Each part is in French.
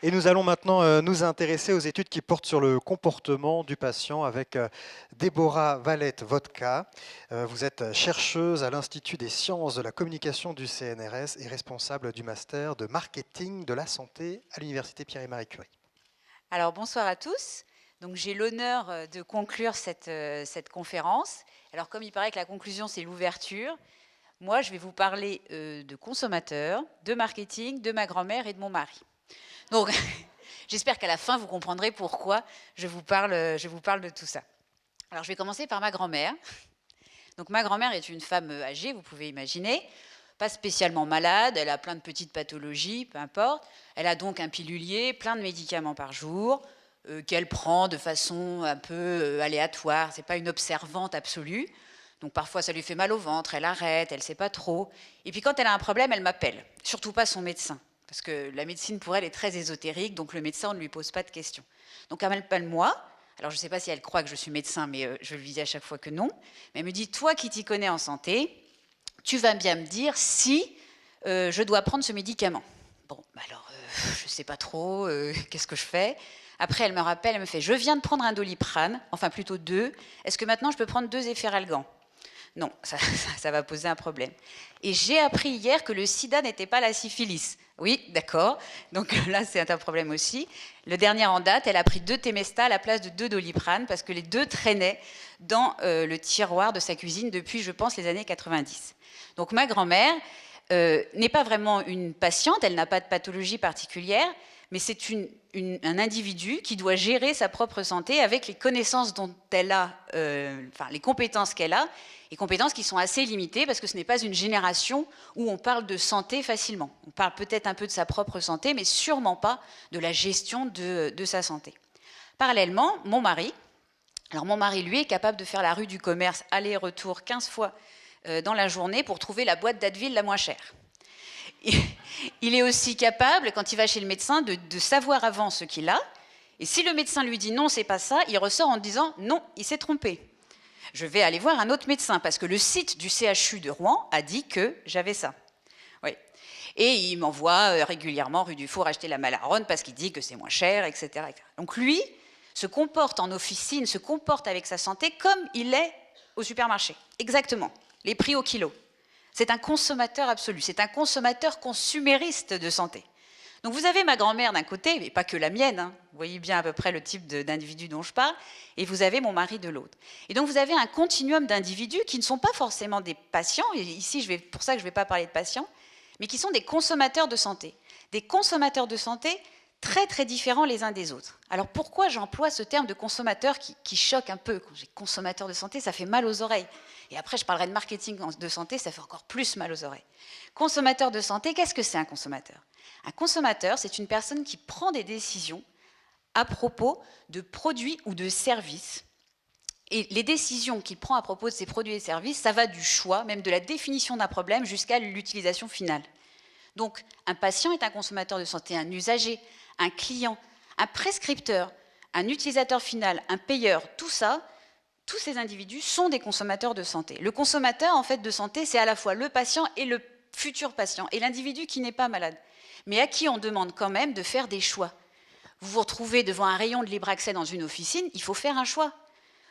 Et nous allons maintenant nous intéresser aux études qui portent sur le comportement du patient avec Déborah Valette-Vodka. Vous êtes chercheuse à l'Institut des sciences de la communication du CNRS et responsable du master de marketing de la santé à l'Université Pierre et Marie Curie. Alors bonsoir à tous. Donc j'ai l'honneur de conclure cette conférence. Alors comme il paraît que la conclusion c'est l'ouverture, moi je vais vous parler de consommateurs, de marketing, de ma grand-mère et de mon mari. Donc j'espère qu'à la fin vous comprendrez pourquoi je vous parle de tout ça. Alors je vais commencer par ma grand-mère. Donc ma grand-mère est une femme âgée, vous pouvez imaginer, pas spécialement malade, elle a plein de petites pathologies, peu importe. Elle a donc un pilulier, plein de médicaments par jour, qu'elle prend de façon un peu aléatoire. C'est pas une observante absolue. Donc parfois ça lui fait mal au ventre, elle arrête, elle sait pas trop. Et puis quand elle a un problème, elle m'appelle. Surtout pas son médecin, parce que la médecine pour elle est très ésotérique, donc le médecin on ne lui pose pas de questions. Donc elle m'appelle moi. Alors je ne sais pas si elle croit que je suis médecin, mais je lui dis à chaque fois que non. Mais elle me dit, toi qui t'y connais en santé, tu vas bien me dire si je dois prendre ce médicament. Bon, alors, je ne sais pas trop, qu'est-ce que je fais? Après, elle me rappelle, elle me fait, je viens de prendre un Doliprane, enfin plutôt 2. Est-ce que maintenant je peux prendre 2 Efferalgan? Non, ça va poser un problème. Et j'ai appris hier que le sida n'était pas la syphilis. Oui, d'accord. Donc là, c'est un problème aussi. Le dernier en date, elle a pris 2 Temesta à la place de 2 Doliprane parce que les 2 traînaient dans le tiroir de sa cuisine depuis, je pense, les années 90. Donc ma grand-mère n'est pas vraiment une patiente, elle n'a pas de pathologie particulière, mais c'est un individu qui doit gérer sa propre santé avec les connaissances dont elle a, enfin les compétences qu'elle a, et compétences qui sont assez limitées parce que ce n'est pas une génération où on parle de santé facilement. On parle peut-être un peu de sa propre santé, mais sûrement pas de la gestion de sa santé. Parallèlement, mon mari, lui, est capable de faire la rue du commerce aller-retour 15 fois dans la journée pour trouver la boîte d'Advil la moins chère. Il est aussi capable, quand il va chez le médecin, de savoir avant ce qu'il a. Et si le médecin lui dit non, c'est pas ça, il ressort en disant non, il s'est trompé. Je vais aller voir un autre médecin parce que le site du CHU de Rouen a dit que j'avais ça. Oui. Et il m'envoie régulièrement rue du Four acheter la Malaronne parce qu'il dit que c'est moins cher, etc., etc. Donc lui se comporte en officine, se comporte avec sa santé comme il est au supermarché. Exactement. Les prix au kilo. C'est un consommateur absolu, c'est un consommateur consumériste de santé. Donc vous avez ma grand-mère d'un côté, mais pas que la mienne, hein. Vous voyez bien à peu près le type d'individu dont je parle, et vous avez mon mari de l'autre. Et donc vous avez un continuum d'individus qui ne sont pas forcément des patients, et ici pour ça que je ne vais pas parler de patients, mais qui sont des consommateurs de santé. Des consommateurs de santé très très différents les uns des autres. Alors pourquoi j'emploie ce terme de consommateur qui choque un peu? Quand j'ai consommateur de santé, ça fait mal aux oreilles. Et après, je parlerai de marketing de santé, ça fait encore plus mal aux oreilles. Consommateur de santé, qu'est-ce que c'est un consommateur? Un consommateur, c'est une personne qui prend des décisions à propos de produits ou de services. Et les décisions qu'il prend à propos de ces produits et services, ça va du choix, même de la définition d'un problème, jusqu'à l'utilisation finale. Donc, un patient est un consommateur de santé, un usager, un client, un prescripteur, un utilisateur final, un payeur, tout ça, tous ces individus sont des consommateurs de santé. Le consommateur, en fait, de santé, c'est à la fois le patient et le futur patient, et l'individu qui n'est pas malade, mais à qui on demande quand même de faire des choix. Vous vous retrouvez devant un rayon de libre accès dans une officine, il faut faire un choix.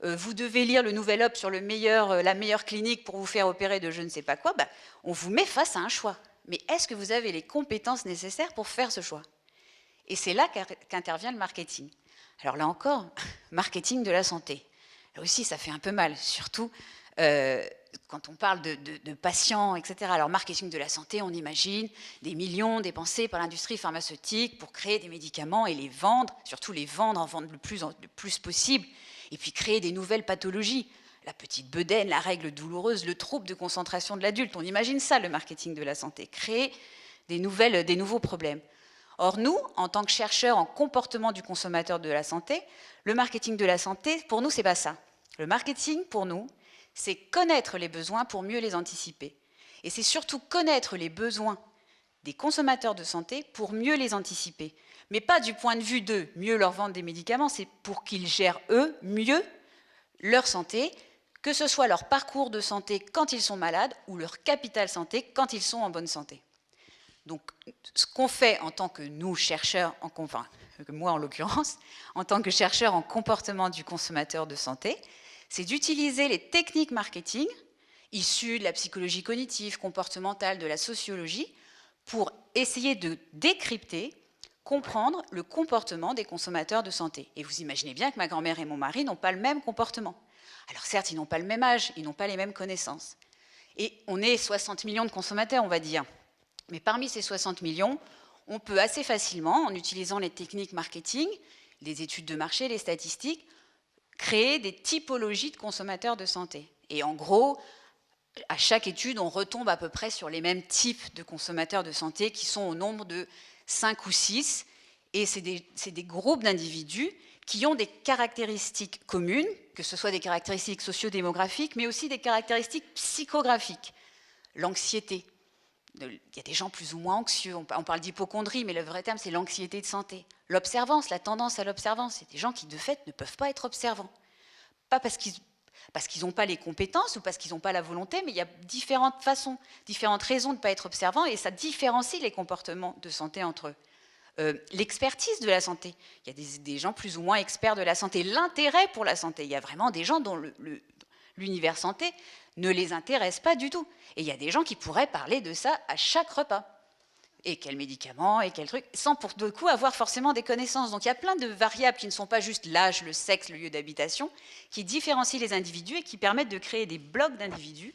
Vous devez lire le Nouvel Obs sur la meilleure clinique pour vous faire opérer de je ne sais pas quoi, on vous met face à un choix. Mais est-ce que vous avez les compétences nécessaires pour faire ce choix? Et c'est là qu'intervient le marketing. Alors là encore, marketing de la santé. Là aussi, ça fait un peu mal, surtout quand on parle de patients, etc. Alors, marketing de la santé, on imagine des millions dépensés par l'industrie pharmaceutique pour créer des médicaments et les vendre, surtout les vendre, en vendre le plus possible, et puis créer des nouvelles pathologies. La petite bedaine, la règle douloureuse, le trouble de concentration de l'adulte. On imagine ça, le marketing de la santé, créer des nouveaux problèmes. Or, nous, en tant que chercheurs en comportement du consommateur de la santé, le marketing de la santé, pour nous, c'est pas ça. Le marketing, pour nous, c'est connaître les besoins pour mieux les anticiper. Et c'est surtout connaître les besoins des consommateurs de santé pour mieux les anticiper. Mais pas du point de vue de mieux leur vendre des médicaments, c'est pour qu'ils gèrent, eux, mieux leur santé, que ce soit leur parcours de santé quand ils sont malades ou leur capital santé quand ils sont en bonne santé. Donc, ce qu'on fait en tant que nous, chercheurs, enfin, moi en l'occurrence, en tant que chercheur en comportement du consommateur de santé, c'est d'utiliser les techniques marketing issues de la psychologie cognitive, comportementale, de la sociologie, pour essayer de décrypter, comprendre le comportement des consommateurs de santé. Et vous imaginez bien que ma grand-mère et mon mari n'ont pas le même comportement. Alors certes, ils n'ont pas le même âge, ils n'ont pas les mêmes connaissances. Et on est 60 millions de consommateurs, on va dire. Mais parmi ces 60 millions, on peut assez facilement, en utilisant les techniques marketing, les études de marché, les statistiques, créer des typologies de consommateurs de santé. Et en gros, à chaque étude, on retombe à peu près sur les mêmes types de consommateurs de santé qui sont au nombre de 5 ou 6. Et c'est des groupes d'individus qui ont des caractéristiques communes, que ce soit des caractéristiques sociodémographiques, mais aussi des caractéristiques psychographiques. L'anxiété. Il y a des gens plus ou moins anxieux, on parle d'hypocondrie, mais le vrai terme, c'est l'anxiété de santé. L'observance, la tendance à l'observance, c'est des gens qui, de fait, ne peuvent pas être observants. Pas parce qu'ils n'ont pas les compétences ou parce qu'ils n'ont pas la volonté, mais il y a différentes façons, différentes raisons de ne pas être observants, et ça différencie les comportements de santé entre eux. L'expertise de la santé. Il y a des gens plus ou moins experts de la santé. L'intérêt pour la santé. Il y a vraiment des gens dont l'univers santé ne les intéresse pas du tout. Et il y a des gens qui pourraient parler de ça à chaque repas. Et quels médicaments, et quels trucs, sans pour de coup avoir forcément des connaissances. Donc il y a plein de variables qui ne sont pas juste l'âge, le sexe, le lieu d'habitation, qui différencient les individus et qui permettent de créer des blocs d'individus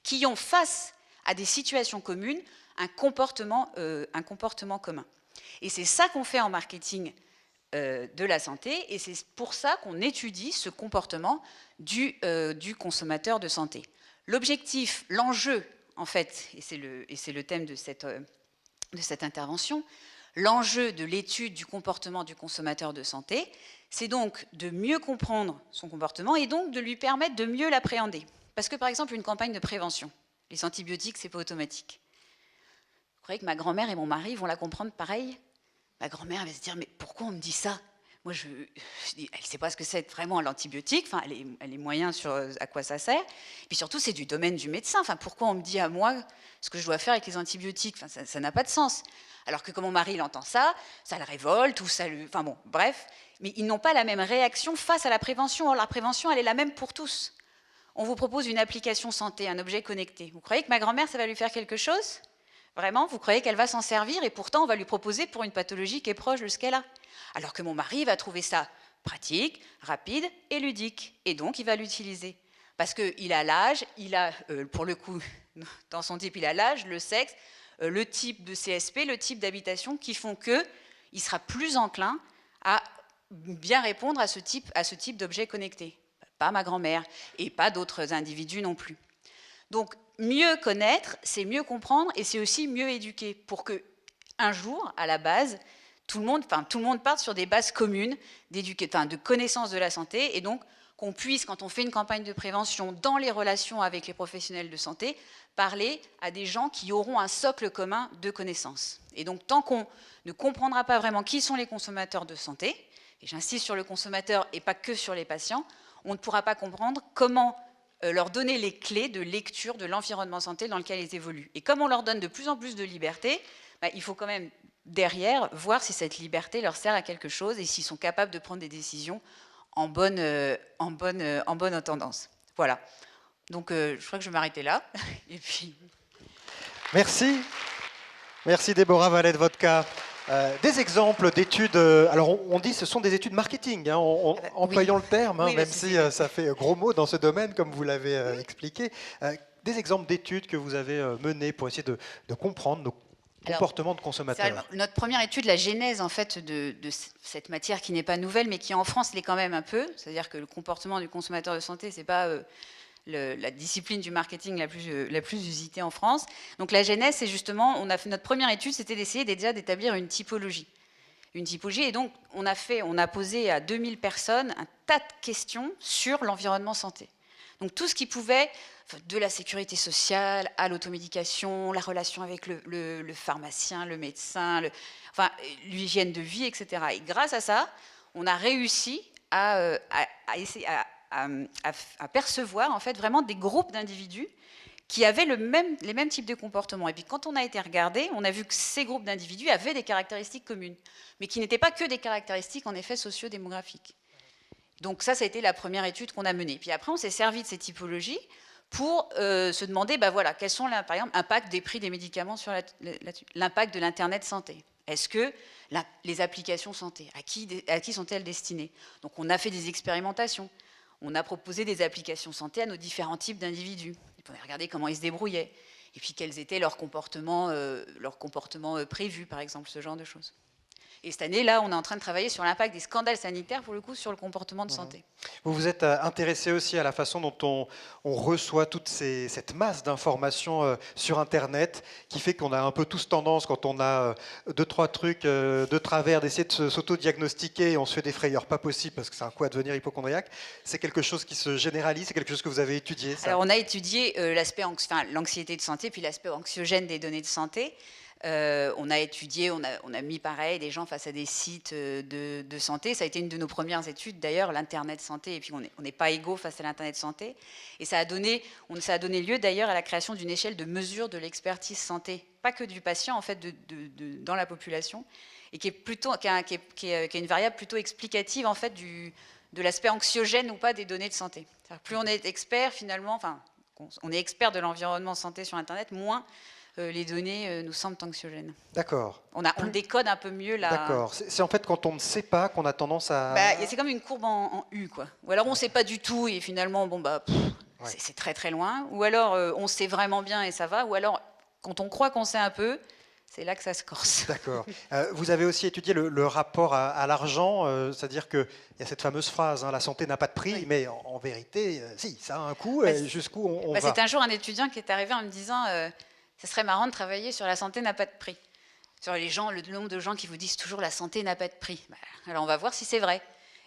qui ont face à des situations communes un comportement commun. Et c'est ça qu'on fait en marketing de la santé, et c'est pour ça qu'on étudie ce comportement du consommateur de santé. L'objectif, l'enjeu, en fait, et c'est le thème de cette intervention, l'enjeu de l'étude du comportement du consommateur de santé, c'est donc de mieux comprendre son comportement et donc de lui permettre de mieux l'appréhender. Parce que, par exemple, une campagne de prévention, les antibiotiques, c'est pas automatique. Vous croyez que ma grand-mère et mon mari vont la comprendre pareil ? Ma grand-mère va se dire, mais pourquoi on me dit ça ? Moi, elle ne sait pas ce que c'est vraiment l'antibiotique, enfin, elle est moyen sur à quoi ça sert. Et puis surtout, c'est du domaine du médecin. Enfin, pourquoi on me dit à moi ce que je dois faire avec les antibiotiques ? Enfin, ça n'a pas de sens. Alors que quand mon mari il entend ça, ça le révolte, ou ça le... Enfin bon, bref. Mais ils n'ont pas la même réaction face à la prévention. Or, la prévention, elle est la même pour tous. On vous propose une application santé, un objet connecté. Vous croyez que ma grand-mère, ça va lui faire quelque chose ? Vraiment, vous croyez qu'elle va s'en servir et pourtant on va lui proposer pour une pathologie qui est proche de ce qu'elle a. Alors que mon mari va trouver ça pratique, rapide et ludique. Et donc il va l'utiliser. Parce qu'il a l'âge, il a, pour le coup, dans son type, il a l'âge, le sexe, le type de CSP, le type d'habitation qui font qu'il sera plus enclin à bien répondre à ce type d'objet connecté. Pas ma grand-mère et pas d'autres individus non plus. Donc, mieux connaître, c'est mieux comprendre et c'est aussi mieux éduquer pour que, un jour, à la base, tout le monde parte sur des bases communes de connaissance de la santé et donc qu'on puisse, quand on fait une campagne de prévention dans les relations avec les professionnels de santé, parler à des gens qui auront un socle commun de connaissances. Et donc, tant qu'on ne comprendra pas vraiment qui sont les consommateurs de santé, et j'insiste sur le consommateur et pas que sur les patients, on ne pourra pas comprendre comment leur donner les clés de lecture de l'environnement santé dans lequel ils évoluent. Et comme on leur donne de plus en plus de liberté, il faut quand même derrière voir si cette liberté leur sert à quelque chose et s'ils sont capables de prendre des décisions en bonne tendance. Voilà. Donc je crois que je vais m'arrêter là. Et puis... Merci. Merci Déborah Valette-Vodka. Des exemples d'études, alors on dit que ce sont des études marketing, hein, employons le terme, hein, oui, même si ça fait gros mot dans ce domaine, comme vous l'avez expliqué. Des exemples d'études que vous avez menées pour essayer de comprendre nos comportements de consommateurs. Notre première étude, la genèse en fait de cette matière qui n'est pas nouvelle, mais qui en France l'est quand même un peu, c'est-à-dire que le comportement du consommateur de santé, c'est pas... la discipline du marketing la plus usitée en France. Donc la genèse, c'est justement, notre première étude, c'était d'essayer déjà d'établir une typologie. Et donc on a posé à 2000 personnes un tas de questions sur l'environnement santé. Donc tout ce qui pouvait, de la sécurité sociale à l'automédication, la relation avec le pharmacien, le médecin, l'hygiène de vie, etc. Et grâce à ça, on a réussi à percevoir en fait vraiment des groupes d'individus qui avaient les mêmes types de comportements. Et puis quand on a été regardé, on a vu que ces groupes d'individus avaient des caractéristiques communes, mais qui n'étaient pas que des caractéristiques en effet sociodémographiques. Donc ça a été la première étude qu'on a menée. Puis après, on s'est servi de ces typologies pour se demander, voilà, quels sont, par exemple, l'impact des prix des médicaments sur l'impact de l'Internet santé. Est-ce que les applications santé, à qui sont-elles destinées? Donc on a fait des expérimentations. On a proposé des applications santé à nos différents types d'individus. On a regardé comment ils se débrouillaient. Et puis quels étaient leurs comportements prévus, par exemple, ce genre de choses. Et cette année, là, on est en train de travailler sur l'impact des scandales sanitaires, pour le coup, sur le comportement de santé. Vous vous êtes intéressé aussi à la façon dont on reçoit toute cette masse d'informations sur Internet, qui fait qu'on a un peu tous tendance, quand on a deux, trois trucs de travers, d'essayer de s'auto-diagnostiquer, et on se fait des frayeurs pas possibles, parce que c'est un coup à devenir hypocondriaque. C'est quelque chose qui se généralise, c'est quelque chose que vous avez étudié, ça? Alors, on a étudié l'anxiété de santé, puis l'aspect anxiogène des données de santé. On a étudié, on a mis pareil des gens face à des sites de santé. Ça a été une de nos premières études d'ailleurs, l'Internet santé, et puis on n'est pas égaux face à l'Internet santé. Et ça a donné lieu d'ailleurs à la création d'une échelle de mesure de l'expertise santé, pas que du patient en fait, dans la population, et qui est une variable plutôt explicative en fait de l'aspect anxiogène ou pas des données de santé. Plus on est expert finalement, on est expert de l'environnement santé sur Internet, moins les données nous semblent anxiogènes. D'accord. On décode un peu mieux la... D'accord. C'est en fait quand on ne sait pas qu'on a tendance à... c'est comme une courbe en U, quoi. Ou alors on ne sait pas du tout et finalement, c'est très très loin. Ou alors on sait vraiment bien et ça va. Ou alors, quand on croit qu'on sait un peu, c'est là que ça se corse. D'accord. Vous avez aussi étudié le rapport à l'argent, c'est-à-dire qu'il y a cette fameuse phrase, la santé n'a pas de prix, oui. Mais en vérité, si, ça a un coût, jusqu'où on va. C'est un jour un étudiant qui est arrivé en me disant... ce serait marrant de travailler sur la santé n'a pas de prix. Sur le nombre de gens qui vous disent toujours la santé n'a pas de prix. Alors on va voir si c'est vrai.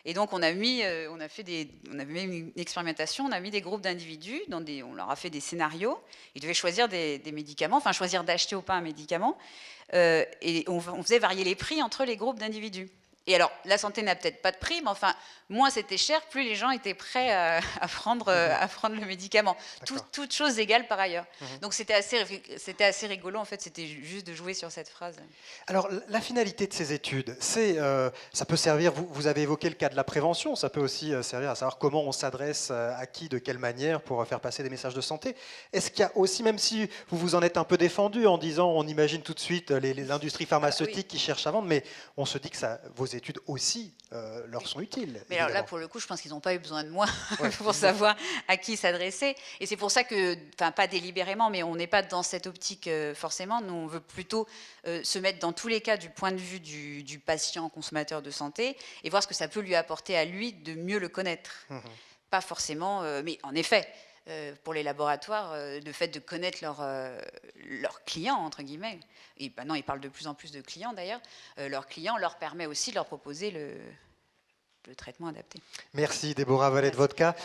Et donc on a mis une expérimentation, on a mis des groupes d'individus, on leur a fait des scénarios. Ils devaient choisir des médicaments, choisir d'acheter ou pas un médicament. Et on faisait varier les prix entre les groupes d'individus. Et alors, la santé n'a peut-être pas de prix, mais moins c'était cher, plus les gens étaient prêts à prendre le médicament. Toutes choses égales par ailleurs. Donc c'était assez rigolo, en fait, c'était juste de jouer sur cette phrase. Alors, la finalité de ces études, ça peut servir, vous avez évoqué le cas de la prévention, ça peut aussi servir à savoir comment on s'adresse à qui, de quelle manière, pour faire passer des messages de santé. Est-ce qu'il y a aussi, même si vous vous en êtes un peu défendu en disant, on imagine tout de suite les industries pharmaceutiques qui cherchent à vendre, mais on se dit que vos études aussi leur sont utiles. Mais alors là, pour le coup, je pense qu'ils n'ont pas eu besoin de moi pour savoir à qui s'adresser. Et c'est pour ça que, pas délibérément, mais on n'est pas dans cette optique forcément. Nous, on veut plutôt se mettre dans tous les cas du point de vue du patient consommateur de santé et voir ce que ça peut lui apporter à lui de mieux le connaître. Pas forcément, mais en effet, pour les laboratoires, le fait de connaître leurs clients, entre guillemets, et maintenant ils parlent de plus en plus de clients d'ailleurs, leurs clients leur permet aussi de leur proposer le traitement adapté. Merci Déborah Vallet-Vodka.